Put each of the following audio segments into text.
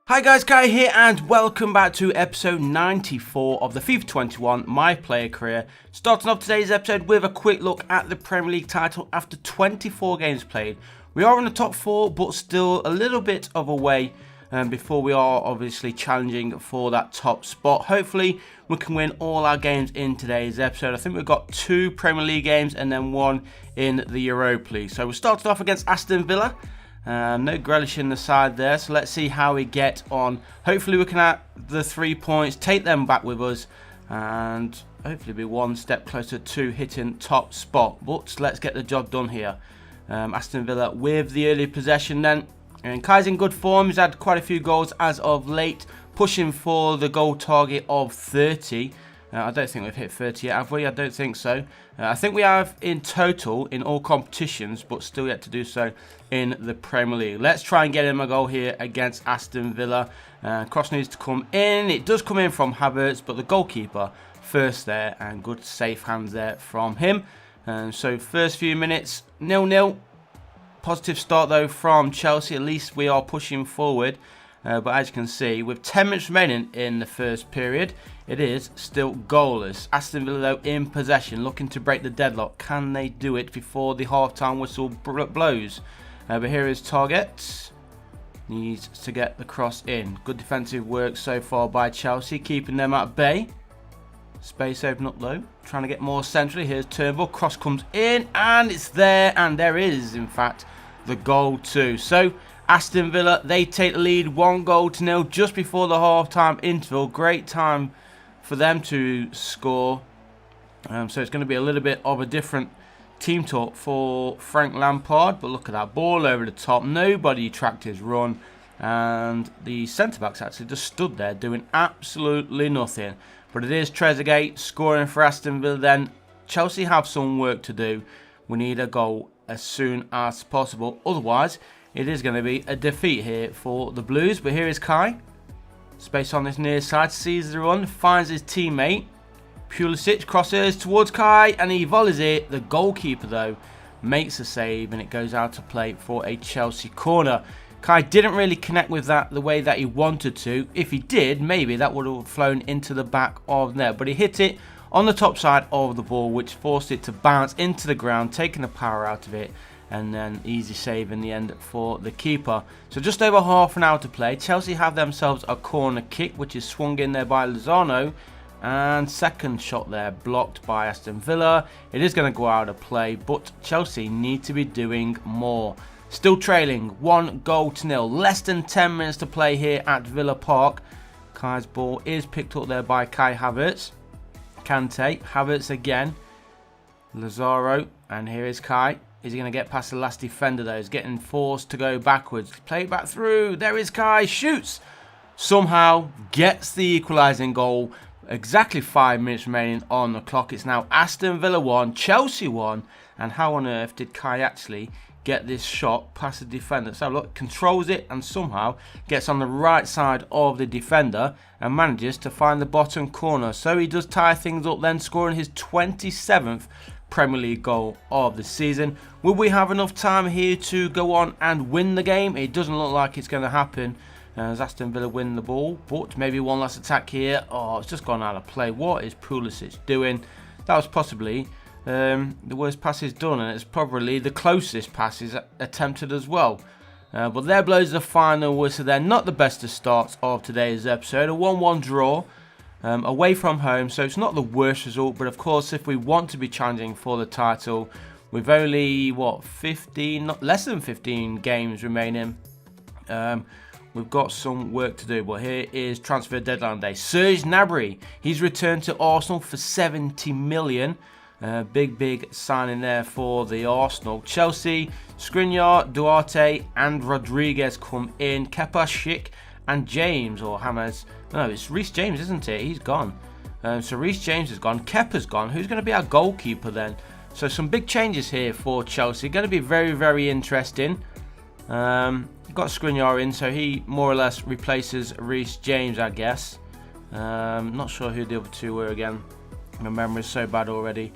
Hi guys, Kai here and welcome back to episode 94 of the FIFA 21 My Player Career. Starting off today's episode with a quick look at the Premier League title after 24 games played. We are in the top 4 but still a little bit of a way before we are obviously challenging for that top spot. Hopefully we can win all our games in today's episode. I think we've got 2 Premier League games and then 1 in the Europa League. So we're starting off against Aston Villa. No Grealish in the side there, so let's see how we get on. Hopefully we can add the 3 points, take them back with us, and hopefully be one step closer to hitting top spot. But let's get the job done here. Aston Villa with the early possession then. And Kai's in good form, he's had quite a few goals as of late, pushing for the goal target of 30. I don't think we've hit 30 yet, have we? I don't think so. I think we have in total in all competitions, but still yet to do so in the Premier League. Let's try and get him a goal here against Aston Villa. Cross needs to come in. It does come in from Havertz, but the goalkeeper first there, and good safe hands there from him. So first few minutes, 0-0. Positive start though from Chelsea. At least we are pushing forward. But as you can see, with 10 minutes remaining in the first period, it is still goalless. Aston Villa though in possession, looking to break the deadlock. Can they do it before the half-time whistle blows? But here is target. Needs to get the cross in. Good defensive work so far by Chelsea, keeping them at bay. Space open up though, trying to get more centrally. Here's Turnbull, cross comes in, and it's there, and there is, in fact, the goal too. So Aston Villa, they take the lead 1-0 just before the half-time interval. Great time for them to score. So it's going to be a little bit of a different team talk for Frank Lampard. But look at that ball over the top. Nobody tracked his run. And the centre-backs actually just stood there doing absolutely nothing. But it is Trezeguet scoring for Aston Villa then. Chelsea have some work to do. We need a goal as soon as possible. Otherwise, it is going to be a defeat here for the Blues. But here is Kai. Space on this near side. Sees the run. Finds his teammate. Pulisic crosses towards Kai. And he volleys it. The goalkeeper, though, makes a save. And it goes out to play for a Chelsea corner. Kai didn't really connect with that the way that he wanted to. If he did, maybe that would have flown into the back of net. But he hit it on the top side of the ball, which forced it to bounce into the ground, taking the power out of it. And then easy save in the end for the keeper. So just over half an hour to play. Chelsea have themselves a corner kick, which is swung in there by Lozano. And second shot there blocked by Aston Villa. It is going to go out of play, but Chelsea need to be doing more. Still trailing 1-0. Less than 10 minutes to play here at Villa Park. Kai's ball is picked up there by Kai Havertz. Kante, Havertz again. Lazaro, and here is Kai. Is he going to get past the last defender though? He's getting forced to go backwards. Play it back through. There is Kai. Shoots. Somehow gets the equalising goal. Exactly 5 minutes remaining on the clock. It's now Aston Villa 1, Chelsea 1. And how on earth did Kai actually get this shot past the defender? So look, controls it and somehow gets on the right side of the defender and manages to find the bottom corner. So he does tie things up then, scoring his 27th Premier League goal of the season. Will we have enough time here to go on and win the game? It doesn't look like it's going to happen as Aston Villa win the ball, but maybe one last attack here. Oh, it's just gone out of play. What is Pulisic doing? That was possibly the worst pass he's done, and it's probably the closest pass he's attempted as well. But there blows the final whistle. They're not the best of starts of today's episode. A 1-1 draw. Away from home, so it's not the worst result, but of course if we want to be challenging for the title, we've only less than 15 games remaining. We've got some work to do, but here is transfer deadline day. Serge Gnabry, he's returned to Arsenal for 70 million. Big signing there for the Arsenal. Chelsea, Skriniar, Duarte and Rodriguez come in. Kepa, Schick and James, or Hammers. No, it's Reece James, isn't it? He's gone. So Reece James is gone. Kepa's gone. Who's going to be our goalkeeper then? So some big changes here for Chelsea. Going to be very interesting. Got Skriniar in, so he more or less replaces Reece James, I guess. Not sure who the other two were again. My memory's so bad already.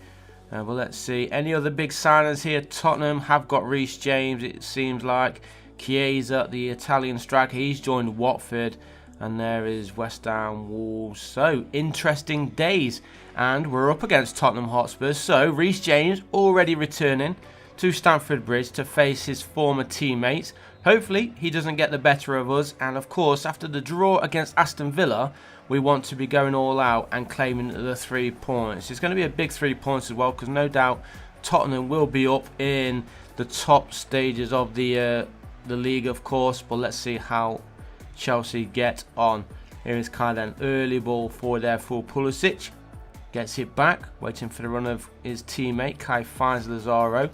Well, let's see. Any other big signings here? Tottenham have got Reece James, it seems like. Chiesa, the Italian striker, he's joined Watford. And there is West Ham, Wolves. So, interesting days. And we're up against Tottenham Hotspur. So, Reece James already returning to Stamford Bridge to face his former teammates. Hopefully, he doesn't get the better of us. And of course, after the draw against Aston Villa, we want to be going all out and claiming the 3 points. It's going to be a big 3 points as well, because no doubt Tottenham will be up in the top stages of the league, of course. But let's see how Chelsea get on. Here is kind of an early ball forward there for Pulisic. Gets it back, waiting for the run of his teammate. Kai finds Lazaro.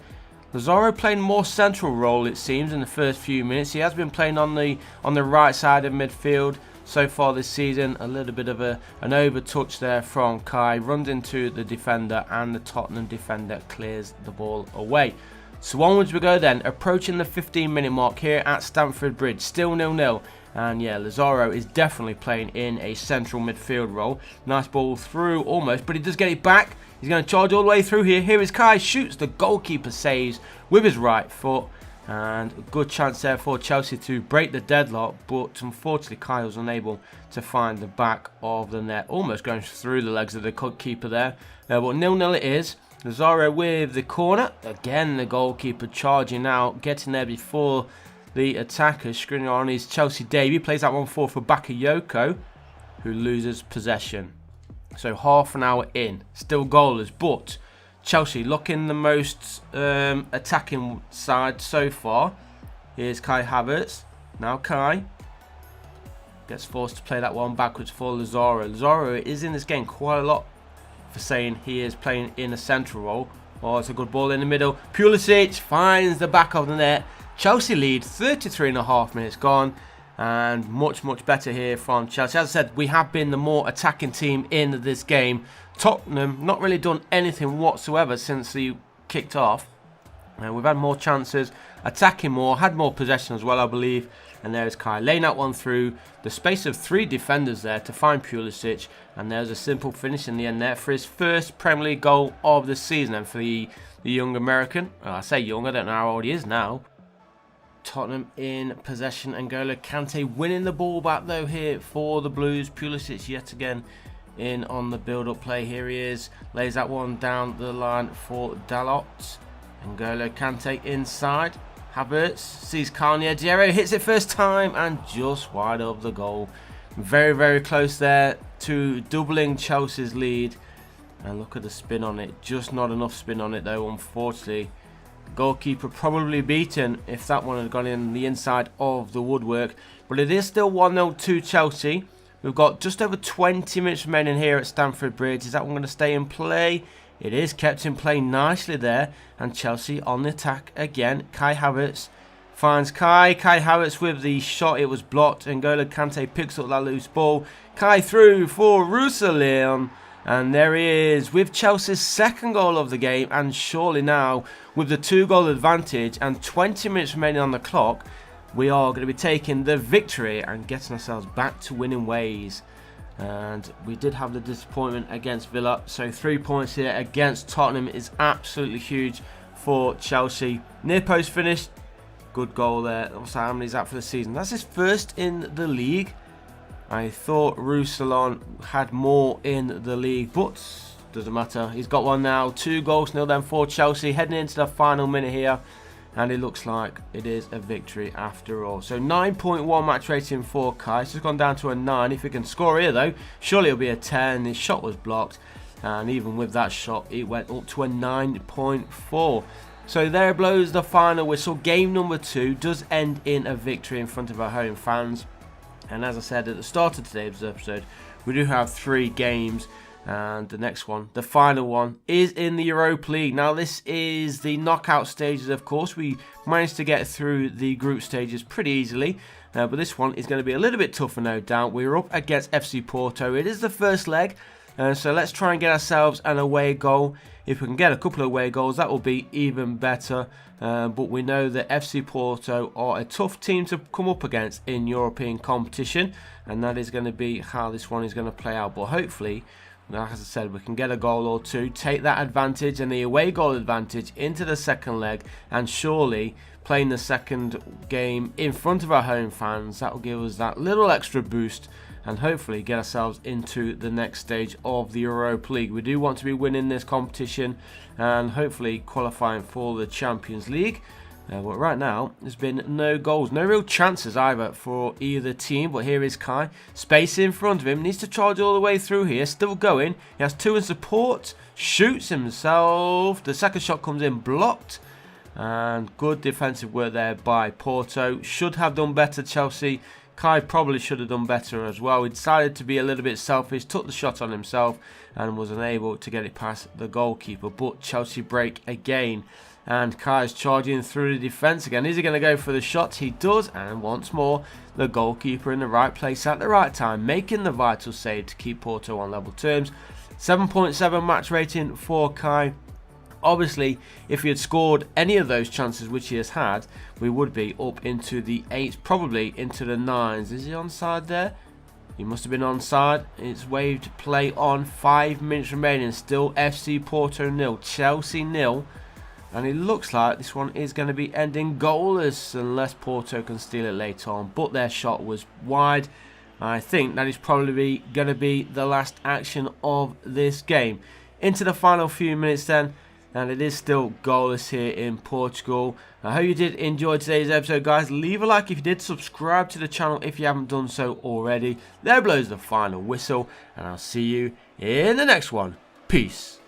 Lazaro playing more central role, it seems, in the first few minutes. He has been playing on the right side of midfield so far this season. A little bit of an over touch there from Kai. Runs into the defender, and the Tottenham defender clears the ball away. So onwards we go then, approaching the 15-minute mark here at Stamford Bridge. Still 0-0. And yeah, Lazaro is definitely playing in a central midfield role. Nice ball through almost, but he does get it back. He's going to charge all the way through here. Here is Kai, shoots, the goalkeeper saves with his right foot. And a good chance there for Chelsea to break the deadlock, but unfortunately Kai was unable to find the back of the net. Almost going through the legs of the keeper there. But 0-0 it is. Lazaro with the corner. Again, the goalkeeper charging out, getting there before the attacker. Screening on his Chelsea debut. Plays that one for Bakayoko, who loses possession. So half an hour in. Still goalless, but Chelsea looking the most attacking side so far. Here's Kai Havertz. Now Kai gets forced to play that one backwards for Lazaro. Lazaro is in this game quite a lot for saying he is playing in a central role. Oh, it's a good ball in the middle. Pulisic finds the back of the net. Chelsea lead, 33.5 minutes gone, and much better here from Chelsea. As I said, we have been the more attacking team in this game. Tottenham not really done anything whatsoever since they kicked off. We've had more chances, attacking more, had more possession as well, I believe. And there's Kai laying that one through the space of 3 defenders there to find Pulisic. And there's a simple finish in the end there for his first Premier League goal of the season. And for the young American, well, I say young, I don't know how old he is now. Tottenham in possession. N'Golo Kante winning the ball back though here for the Blues. Pulisic yet again in on the build-up play. Here he is. Lays that one down the line for Dalot. N'Golo Kante inside. Havertz sees Carnier. Diarra hits it first time and just wide of the goal. Very close there to doubling Chelsea's lead. And look at the spin on it. Just not enough spin on it though, unfortunately. Goalkeeper probably beaten if that one had gone in the inside of the woodwork. But it is still 1-0 to Chelsea. We've got just over 20 minutes remaining here at Stamford Bridge. Is that one going to stay in play? It is kept in play nicely there. And Chelsea on the attack again. Kai Havertz finds Kai. Kai Havertz with the shot. It was blocked. N'Golo Kante picks up that loose ball. Kai through for Roussillon. And there he is with Chelsea's second goal of the game. And surely now, with the 2-goal advantage and 20 minutes remaining on the clock, we are going to be taking the victory and getting ourselves back to winning ways. And we did have the disappointment against Villa. So 3 points here against Tottenham is absolutely huge for Chelsea. Near post finish. Good goal there. Also, how many is that for the season? That's his first in the league. I thought Roussillon had more in the league, but doesn't matter. He's got one now. 2 goals, 0 then for Chelsea. Heading into the final minute here. And it looks like it is a victory after all. So 9.1 match rating for Kai. It's just gone down to a 9. If he can score here though, surely it'll be a 10. His shot was blocked. And even with that shot, it went up to a 9.4. So there blows the final whistle. Game number 2 does end in a victory in front of our home fans. And as I said at the start of today's episode, we do have 3 games. And the next one, the final one, is in the Europa League. Now, this is the knockout stages, of course. We managed to get through the group stages pretty easily. But this one is going to be a little bit tougher, no doubt. We're up against FC Porto. It is the first leg. So let's try and get ourselves an away goal. If we can get a couple of away goals, that will be even better. But we know that FC Porto are a tough team to come up against in European competition. And that is going to be how this one is going to play out. But hopefully, Like I said, we can get a goal or two, take that advantage and the away goal advantage into the second leg, and surely playing the second game in front of our home fans, that will give us that little extra boost and hopefully get ourselves into the next stage of the Europa League. We do want to be winning this competition and hopefully qualifying for the Champions League. But right now, there's been no goals, no real chances either for either team. But here is Kai, space in front of him, needs to charge all the way through here, still going. He has two in support, shoots himself. The second shot comes in blocked. And good defensive work there by Porto. Should have done better, Chelsea. Kai probably should have done better as well. He decided to be a little bit selfish, took the shot on himself and was unable to get it past the goalkeeper. But Chelsea break again. And Kai's charging through the defence again. Is he going to go for the shot? He does. And once more, the goalkeeper in the right place at the right time, making the vital save to keep Porto on level terms. 7.7 match rating for Kai. Obviously, if he had scored any of those chances which he has had, we would be up into the 8s, probably into the 9s. Is he onside there? He must have been onside. It's waved play on. 5 minutes remaining. Still FC Porto 0, Chelsea 0. And it looks like this one is going to be ending goalless unless Porto can steal it later on. But their shot was wide. I think that is probably going to be the last action of this game. Into the final few minutes then. And it is still goalless here in Portugal. I hope you did enjoy today's episode, guys. Leave a like if you did. Subscribe to the channel if you haven't done so already. There blows the final whistle. And I'll see you in the next one. Peace.